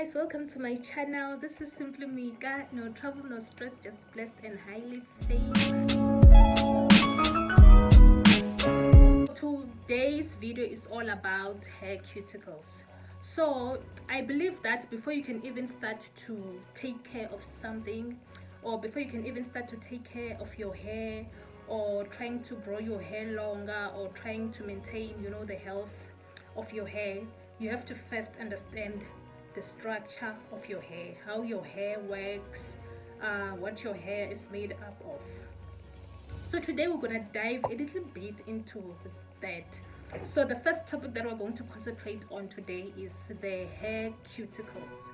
guys, welcome to my channel. This is simply Mika. No trouble, no stress, just blessed and highly favored. Today's video is all about hair cuticles. So I believe that before you can even start to take care of something, or before you can even start to take care of your hair, or trying to grow your hair longer, or trying to maintain, the health of your hair, you have to first understand the structure of your hair, how your hair works, what your hair is made up of. So today we're gonna dive a little bit into that. So the first topic that we're going to concentrate on today is the hair cuticles.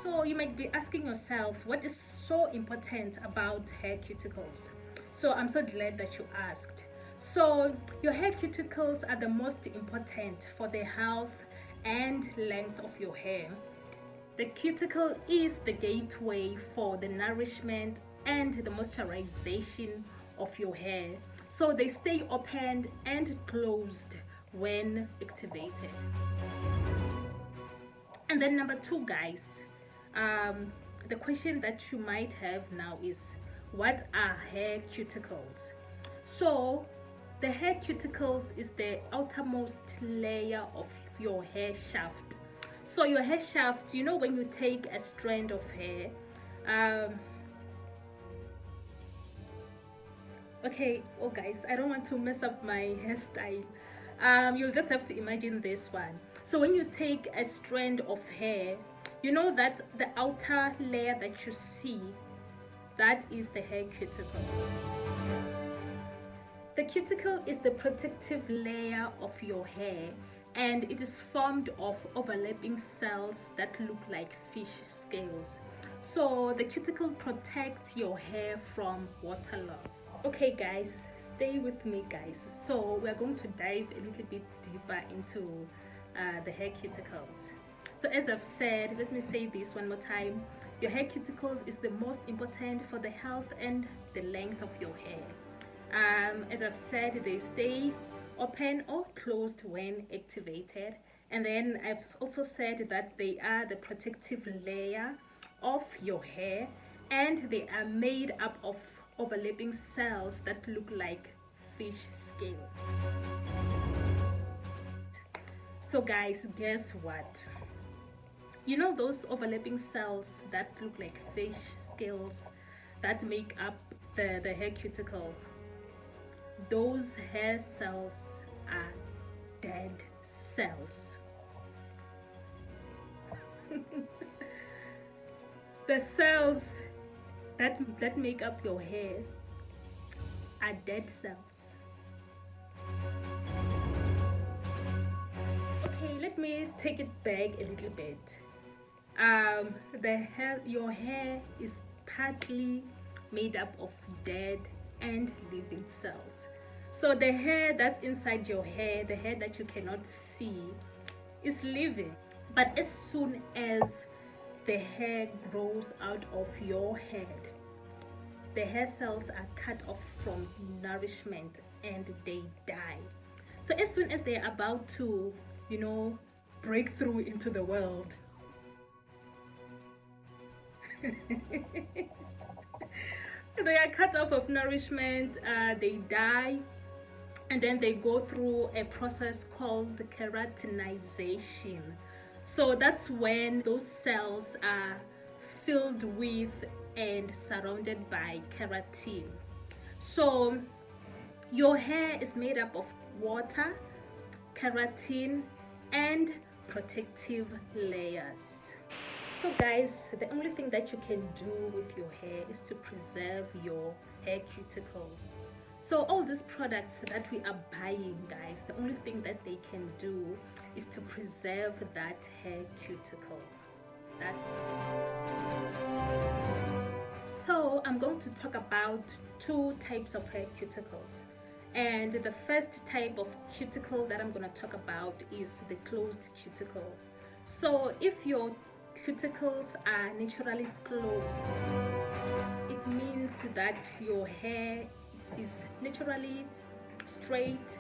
So you might be asking yourself, what is so important about hair cuticles? So I'm so glad that you asked. So your hair cuticles are the most important for the health and length of your hair. The cuticle is the gateway for the nourishment and the moisturization of your hair. So they stay opened and closed when activated. And then number two, guys, the question that you might have now is, what are hair cuticles? So the hair cuticles is the outermost layer of your hair shaft. So your hair shaft, when you take a strand of hair, guys, I don't want to mess up my hairstyle. You'll just have to imagine this one. So when you take a strand of hair, you know that the outer layer that you see, that is the hair cuticles. The cuticle is the protective layer of your hair, and it is formed of overlapping cells that look like fish scales. So the cuticle protects your hair from water loss. Okay guys, stay with me guys. So we're going to dive a little bit deeper into the hair cuticles. So as I've said, let me say this one more time. Your hair cuticle is the most important for the health and the length of your hair. As I've said, they stay open or closed when activated, and then I've also said that they are the protective layer of your hair, and they are made up of overlapping cells that look like fish scales. So guys, guess what? You know those overlapping cells that look like fish scales that make up the hair cuticle? Those hair cells are dead cells. The cells that make up your hair are dead cells. Okay, let me take it back a little bit. Your hair is partly made up of dead and living cells. So the hair that's inside your hair, the hair that you cannot see, is living. But as soon as the hair grows out of your head, the hair cells are cut off from nourishment and they die. So as soon as they're about to, break through into the world, they are cut off of nourishment, they die, and then they go through a process called keratinization. So that's when those cells are filled with and surrounded by keratin. So your hair is made up of water, keratin, and protective layers. So guys, the only thing that you can do with your hair is to preserve your hair cuticle. So all these products that we are buying, guys, the only thing that they can do is to preserve that hair cuticle. That's it. So I'm going to talk about two types of hair cuticles. And the first type of cuticle that I'm going to talk about is the closed cuticle. So if your cuticles are naturally closed, it means that your hair is naturally straight.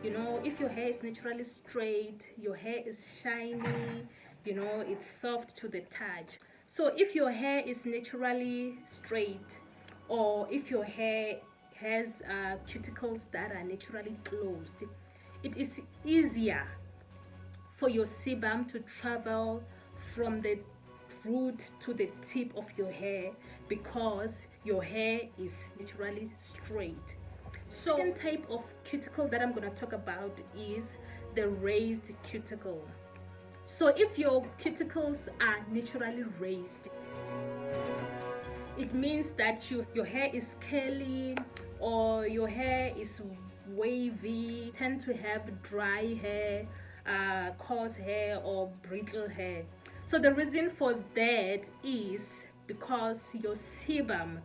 If your hair is naturally straight, your hair is shiny, you know, it's soft to the touch. So if your hair is naturally straight, or if your hair has cuticles that are naturally closed, it is easier for your sebum to travel from the root to the tip of your hair because your hair is naturally straight. So the second type of cuticle that I'm going to talk about is the raised cuticle. So if your cuticles are naturally raised, it means that your hair is curly or your hair is wavy, tend to have dry hair, coarse hair or brittle hair. So the reason for that is because your sebum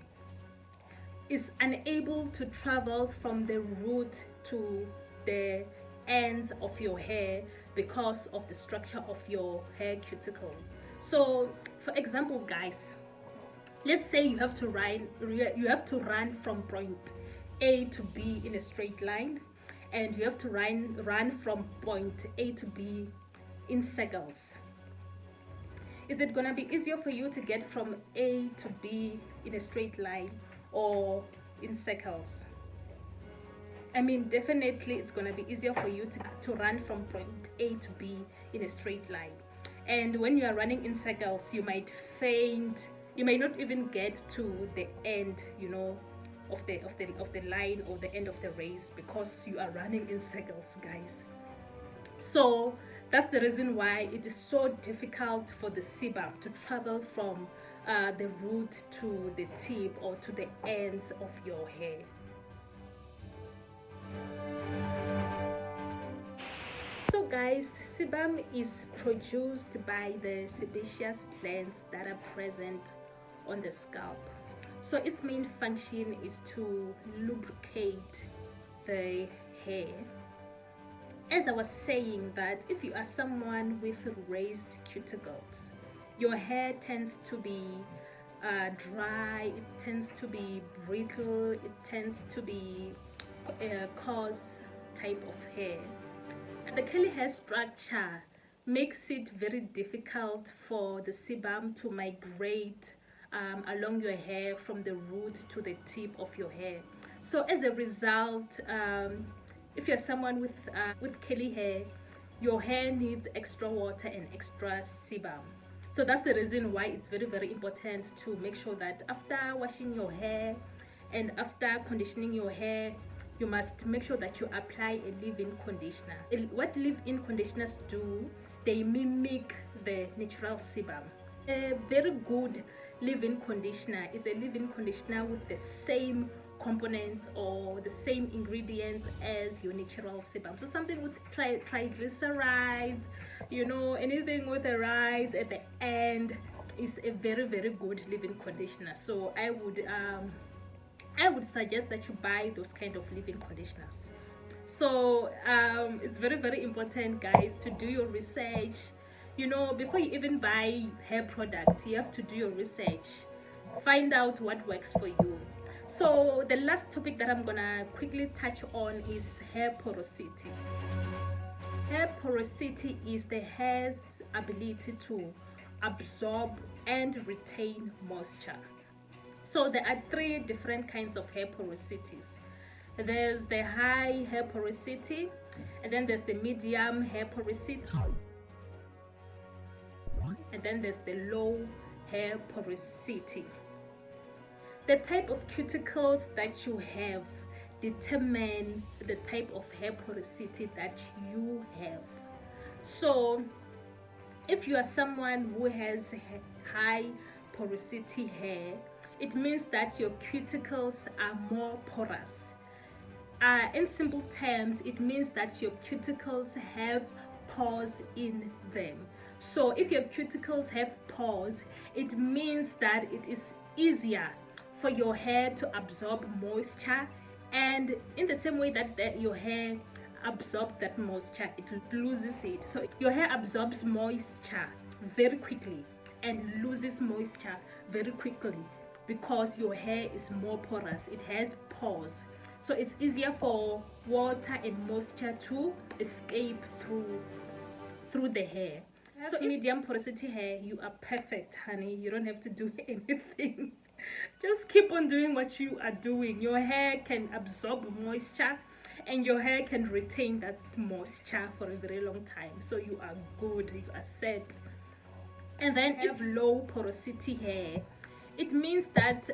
is unable to travel from the root to the ends of your hair because of the structure of your hair cuticle. So for example, guys, let's say you have to run from point A to B in a straight line, and you have to run from point A to B in circles. Is it gonna be easier for you to get from A to B in a straight line or in circles? I mean, definitely it's gonna be easier for you to run from point A to B in a straight line. And when you are running in circles, you might faint. You might not even get to the end, you know, of the line or the end of the race because you are running in circles, guys. So that's the reason why it is so difficult for the sebum to travel from the root to the tip or to the ends of your hair. So guys, sebum is produced by the sebaceous glands that are present on the scalp. So its main function is to lubricate the hair. As I was saying, that if you are someone with raised cuticles, your hair tends to be dry, it tends to be brittle, it tends to be a coarse type of hair. The curly hair structure makes it very difficult for the sebum to migrate along your hair from the root to the tip of your hair. So as a result, if you're someone with curly hair, your hair needs extra water and extra sebum. So that's the reason why it's very, very important to make sure that after washing your hair and after conditioning your hair, you must make sure that you apply a leave-in conditioner. What leave-in conditioners do, they mimic the natural sebum. A very good leave-in conditioner is a leave-in conditioner with the same components or the same ingredients as your natural sebum. So something with triglycerides, you know, anything with the rides at the end is a very, very good leave-in conditioner. So I would suggest that you buy those kind of leave-in conditioners. So it's very, very important, guys, to do your research. You know, before you even buy hair products, you have to do your research, find out what works for you. So the last topic that I'm gonna quickly touch on is hair porosity. Hair porosity is the hair's ability to absorb and retain moisture. So there are three different kinds of hair porosities. There's the high hair porosity, and then there's the medium hair porosity, and then there's the low hair porosity. The type of cuticles that you have determine the type of hair porosity that you have. So if you are someone who has high porosity hair, it means that your cuticles are more porous. In simple terms, it means that your cuticles have pores in them. So if your cuticles have pores, it means that it is easier for your hair to absorb moisture, and in the same way that your hair absorbs that moisture, it loses it. So your hair absorbs moisture very quickly and loses moisture very quickly because your hair is more porous, it has pores. So it's easier for water and moisture to escape through the hair. So medium porosity hair, you are perfect, honey. You don't have to do anything. Just keep on doing what you are doing. Your hair can absorb moisture and your hair can retain that moisture for a very long time. So you are good, you are set. And then if low porosity hair, it means that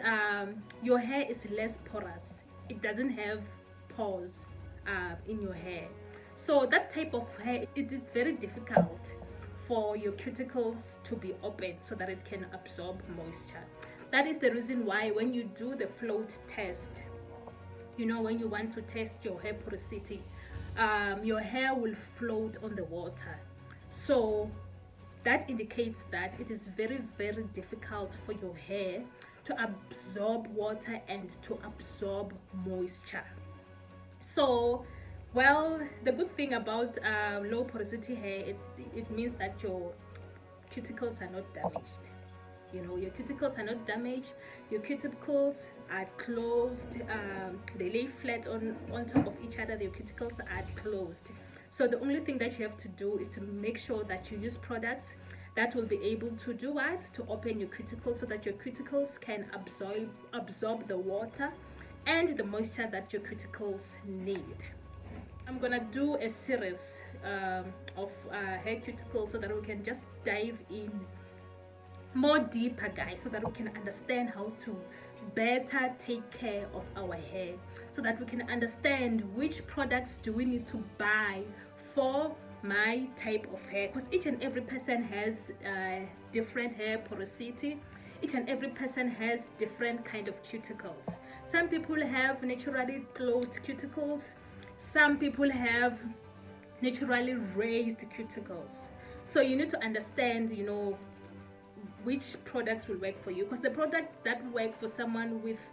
your hair is less porous. It doesn't have pores in your hair. So that type of hair, it is very difficult for your cuticles to be open so that it can absorb moisture. That is the reason why when you do the float test, you know, when you want to test your hair porosity, your hair will float on the water. So that indicates that it is very, very difficult for your hair to absorb water and to absorb moisture. So, well, the good thing about low porosity hair, it means that your cuticles are not damaged. You know, your cuticles are not damaged, your cuticles are closed, they lay flat on top of each other, your cuticles are closed. So the only thing that you have to do is to make sure that you use products that will be able to do what? To open your cuticles so that your cuticles can absorb the water and the moisture that your cuticles need. I'm gonna do a series of hair cuticles so that we can just dive in more deeper, guys, so that we can understand how to better take care of our hair, so that we can understand which products do we need to buy for my type of hair, because each and every person has different hair porosity. Each and every person has different kind of cuticles. Some people have naturally closed cuticles, some people have naturally raised cuticles. So you need to understand, you know, which products will work for you, because the products that work for someone with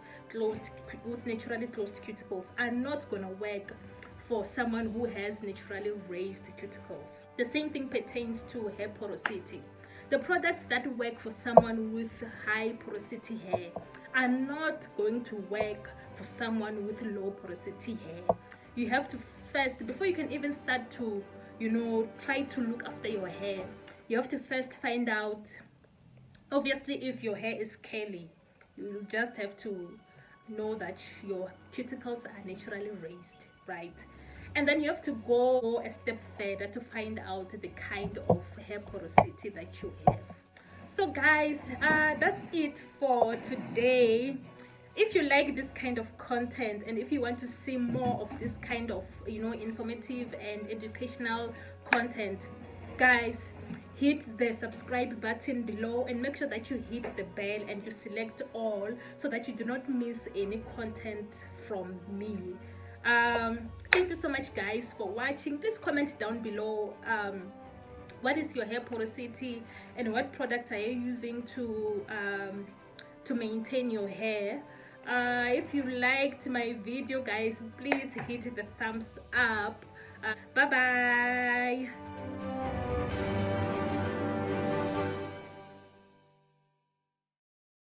naturally closed cuticles are not going to work for someone who has naturally raised cuticles. The same thing pertains to hair porosity. The products that work for someone with high porosity hair are not going to work for someone with low porosity hair. You have to first, before you can even start to, you know, try to look after your hair, you have to first find out, obviously, if your hair is curly, you will just have to know that your cuticles are naturally raised, right? And then you have to go a step further to find out the kind of hair porosity that you have. So guys, that's it for today. If you like this kind of content and if you want to see more of this kind of, you know, informative and educational content, guys, hit the subscribe button below and make sure that you hit the bell and you select all so that you do not miss any content from me. Thank you so much, guys, for watching. Please comment down below what is your hair porosity and what products are you using to maintain your hair. If you liked my video, guys, please hit the thumbs up. Bye bye.